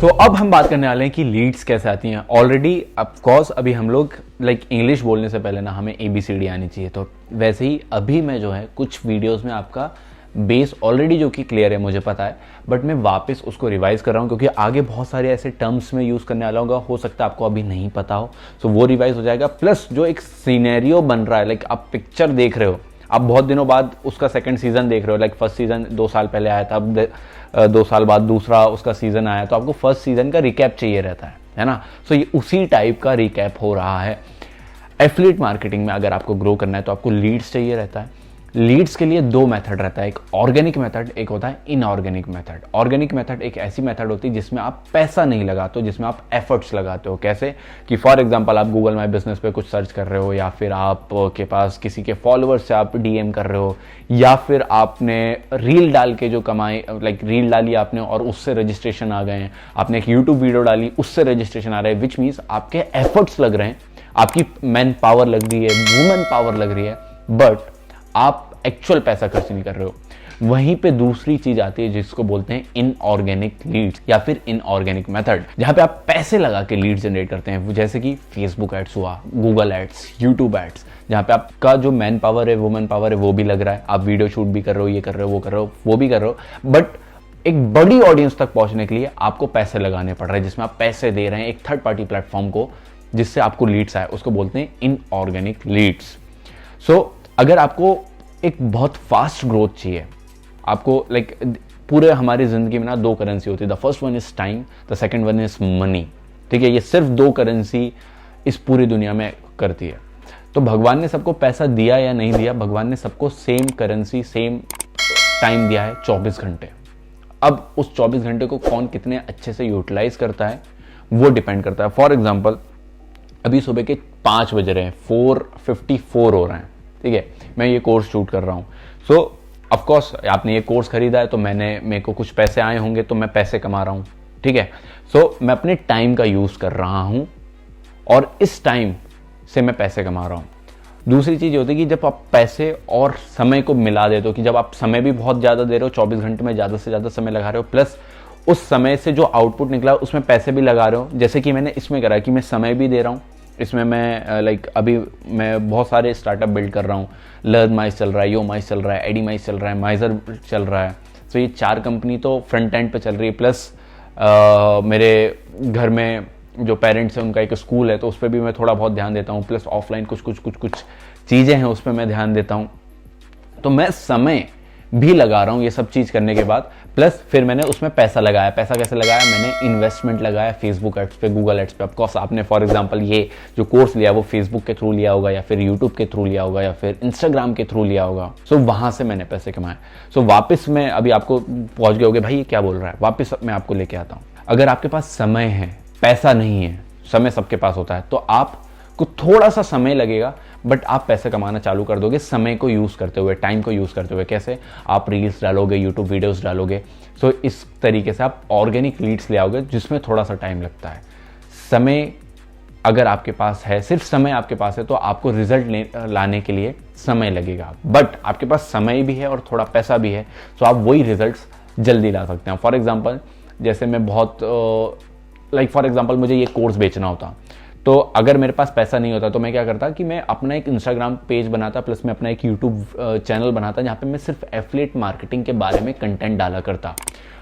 अब हम बात करने वाले हैं कि लीड्स कैसे आती हैं। ऑलरेडी ऑफकोर्स अभी हम लोग इंग्लिश बोलने से पहले ना हमें ABCD आनी चाहिए, तो वैसे ही अभी मैं जो है कुछ वीडियोस में आपका बेस ऑलरेडी जो कि क्लियर है मुझे पता है, बट मैं वापस उसको रिवाइज कर रहा हूँ क्योंकि आगे बहुत सारे ऐसे टर्म्स में यूज़ करने वाला होगा, हो सकता है आपको अभी नहीं पता हो, सो वो रिवाइज हो जाएगा। प्लस जो एक सीनेरियो बन रहा है, आप पिक्चर देख रहे हो, आप बहुत दिनों बाद उसका सेकंड सीजन देख रहे हो, फर्स्ट सीजन 2 साल पहले आया था, अब 2 साल बाद दूसरा उसका सीजन आया, तो आपको फर्स्ट सीजन का रिकैप चाहिए रहता है ना। सो ये उसी टाइप का रिकैप हो रहा है। एफिलिएट मार्केटिंग में अगर आपको ग्रो करना है तो आपको लीड्स चाहिए रहता है। लीड्स के लिए 2 मेथड रहता है, एक ऑर्गेनिक मेथड, एक होता है इनऑर्गेनिक मेथड। ऑर्गेनिक मेथड एक ऐसी मेथड होती है जिसमें आप पैसा नहीं लगाते हो, जिसमें आप एफर्ट्स लगाते हो। कैसे कि फॉर एग्जांपल आप गूगल माई बिजनेस पे कुछ सर्च कर रहे हो, या फिर आप के पास किसी के फॉलोअर्स से आप DM कर रहे हो, या फिर आपने रील डाल के जो कमाए, रील डाली आपने और उससे रजिस्ट्रेशन आ गए हैं, आपने एक यूट्यूब वीडियो डाली उससे रजिस्ट्रेशन आ रहा है, विच मीन्स आपके एफर्ट्स लग रहे हैं, आपकी मैन पावर लग रही है, वुमेन पावर लग रही है, बट आप एक्चुअल पैसा खर्च नहीं कर रहे हो। वहीं पे दूसरी चीज आती है जिसको बोलते हैं इनऑर्गेनिक लीड्स या फिर इनऑर्गेनिक मेथड, जहां पे आप पैसे लगा के लीड जनरेट करते हैं, जैसे कि फेसबुक एड्स हुआ, गूगल एड्स, यूट्यूब एड्स, जहां पे आपका जो मैन पावर है, वुमेन पावर है, वो भी लग रहा है, आप वीडियो शूट भी कर रहे हो, ये कर रहे हो, वो कर रहे हो, वो भी कर रहे हो, बट एक बड़ी ऑडियंस तक पहुंचने के लिए आपको पैसे लगाने पड़ रहे हैं, जिसमें आप पैसे दे रहे हैं एक थर्ड पार्टी प्लेटफॉर्म को, जिससे आपको लीड्स आए, उसको बोलते हैं इनऑर्गेनिक लीड्स। अगर आपको एक बहुत फास्ट ग्रोथ चाहिए, आपको पूरे हमारी जिंदगी में ना 2 करेंसी होती है, the first one is time, the second one is money. ठीक है, ये सिर्फ 2 करेंसी इस पूरी दुनिया में करती है। तो भगवान ने सबको पैसा दिया या नहीं दिया, भगवान ने सबको सेम करेंसी, सेम टाइम दिया है, 24 घंटे। अब उस 24 घंटे को कौन कितने अच्छे से यूटिलाइज करता है वो डिपेंड करता है। फॉर एग्जाम्पल अभी सुबह के 5 बज रहे हैं, 4:54 हो रहे हैं, ठीक है, मैं ये कोर्स शूट कर रहा हूँ। सो ऑफकोर्स आपने ये कोर्स खरीदा है तो मेरे को कुछ पैसे आए होंगे, तो मैं पैसे कमा रहा हूँ, ठीक है। सो मैं अपने टाइम का यूज कर रहा हूँ और इस टाइम से मैं पैसे कमा रहा हूँ। दूसरी चीज होती है कि जब आप पैसे और समय को मिला देते हो, कि जब आप समय भी बहुत ज्यादा दे रहे हो, 24 घंटे में ज्यादा से ज्यादा समय लगा रहे हो, प्लस उस समय से जो आउटपुट निकला उसमें पैसे भी लगा रहे हो। जैसे कि मैंने इसमें करा कि मैं समय भी दे रहा हूँ, इसमें मैं अभी मैं बहुत सारे स्टार्टअप बिल्ड कर रहा हूँ, लर्न माइस चल रहा है, यो माइस चल रहा है, एडी माइस चल रहा है, माइजर चल रहा है। तो ये 4 कंपनी तो फ्रंट एंड पे चल रही है, प्लस मेरे घर में जो पेरेंट्स हैं उनका एक स्कूल है, तो उस पर भी मैं थोड़ा बहुत ध्यान देता हूँ, प्लस ऑफलाइन कुछ चीज़ें हैं उस पर मैं ध्यान देता हूँ। तो मैं समय भी लगा रहा हूँ ये सब चीज़ करने के बाद, प्लस फिर मैंने उसमें पैसा लगाया। पैसा कैसे लगाया? मैंने इन्वेस्टमेंट लगाया फेसबुक एड्स पे, गूगल एड्स पे। ऑफकोर्स आपने फॉर एग्जांपल ये जो कोर्स लिया वो फेसबुक के थ्रू लिया होगा, या फिर यूट्यूब के थ्रू लिया होगा, या फिर इंस्टाग्राम के थ्रू लिया होगा। सो वहां से मैंने पैसे कमाए। सो वापस मैं अभी आपको पहुंच गए होगे भाई ये क्या बोल रहा है, वापस मैं आपको लेके आता हूँ। अगर आपके पास समय है, पैसा नहीं है, समय सबके पास होता है, तो आपको थोड़ा सा समय लगेगा, बट आप पैसे कमाना चालू कर दोगे समय को यूज करते हुए, टाइम को यूज करते हुए। कैसे? आप रील्स डालोगे, यूट्यूब वीडियोस डालोगे, सो इस तरीके से आप ऑर्गेनिक लीड्स ले आओगे, जिसमें थोड़ा सा टाइम लगता है। समय अगर आपके पास है, सिर्फ समय आपके पास है, तो आपको रिजल्ट लाने के लिए समय लगेगा, बट आपके पास समय भी है और थोड़ा पैसा भी है, तो आप वही रिजल्ट्स जल्दी ला सकते हैं। फॉर एग्जाम्पल जैसे मैं फॉर एग्जाम्पल मुझे ये कोर्स बेचना होता, तो अगर मेरे पास पैसा नहीं होता तो मैं क्या करता कि मैं अपना एक इंस्टाग्राम पेज बनाता, प्लस मैं अपना एक यूट्यूब चैनल बनाता, जहाँ पे मैं सिर्फ एफिलिएट मार्केटिंग के बारे में कंटेंट डाला करता।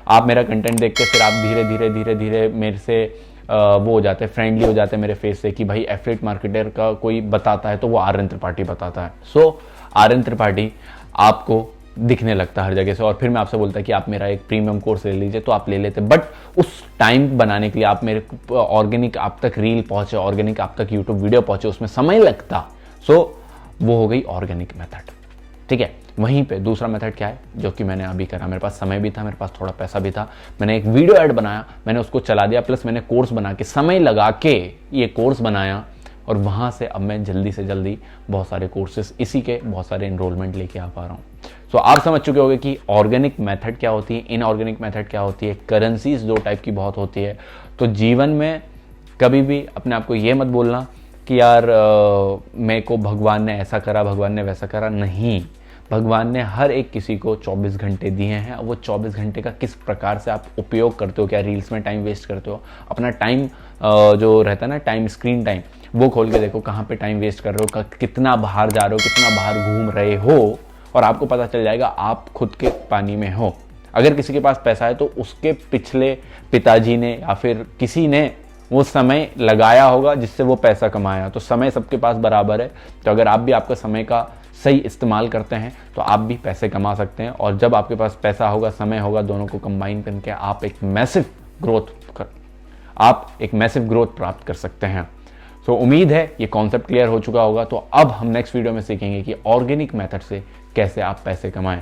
आप मेरा कंटेंट देख के फिर आप धीरे धीरे मेरे से वो हो जाते, फ्रेंडली हो जाते मेरे फेस से, कि भाई एफिलिएट मार्केटर का कोई बताता है तो वो आर्यन त्रिपाठी बताता है। सो आर्यन त्रिपाठी आपको दिखने लगता हर जगह से, और फिर मैं आपसे बोलता कि आप मेरा एक प्रीमियम कोर्स ले लीजिए, तो आप ले लेते। बट उस टाइम बनाने के लिए आप मेरे ऑर्गेनिक आप तक रील पहुंचे, ऑर्गेनिक आप तक यूट्यूब वीडियो पहुंचे, उसमें समय लगता। सो वो हो गई ऑर्गेनिक मेथड, ठीक है। वहीं पे दूसरा मेथड क्या है, जो कि मैंने अभी करा, मेरे पास समय भी था, मेरे पास थोड़ा पैसा भी था, मैंने एक वीडियो ऐड बनाया, मैंने उसको चला दिया, प्लस मैंने कोर्स बना के, समय लगा के ये कोर्स बनाया, और वहां से अब मैं जल्दी से जल्दी बहुत सारे कोर्सेज, इसी के बहुत सारे एनरोलमेंट लेके आ पा रहा हूँ। सो आप समझ चुके होंगे कि ऑर्गेनिक मेथड क्या होती है, इनऑर्गेनिक मेथड क्या होती है, करेंसीज 2 टाइप की बहुत होती है। तो जीवन में कभी भी अपने आप को ये मत बोलना कि यार मेरे को भगवान ने ऐसा करा, भगवान ने वैसा करा। नहीं, भगवान ने हर एक किसी को 24 घंटे दिए हैं। वो 24 घंटे का किस प्रकार से आप उपयोग करते हो, क्या रील्स में टाइम वेस्ट करते हो, अपना टाइम जो रहता है ना टाइम, स्क्रीन टाइम, वो खोल के देखो कहाँ पे टाइम वेस्ट कर रहे हो, कितना बाहर जा रहे हो, कितना बाहर घूम रहे हो, और आपको पता चल जाएगा आप खुद के पानी में हो। अगर किसी के पास पैसा है तो उसके पिछले पिताजी ने या फिर किसी ने वो समय लगाया होगा जिससे वो पैसा कमाया। तो समय सबके पास बराबर है। तो अगर आप भी आपका समय का सही इस्तेमाल करते हैं तो आप भी पैसे कमा सकते हैं। और जब आपके पास पैसा होगा, समय होगा, दोनों को कंबाइन करके आप एक मैसिव ग्रोथ प्राप्त कर सकते हैं। तो उम्मीद है ये कॉन्सेप्ट क्लियर हो चुका होगा। तो अब हम नेक्स्ट वीडियो में सीखेंगे कि ऑर्गेनिक मेथड से कैसे आप पैसे कमाएं।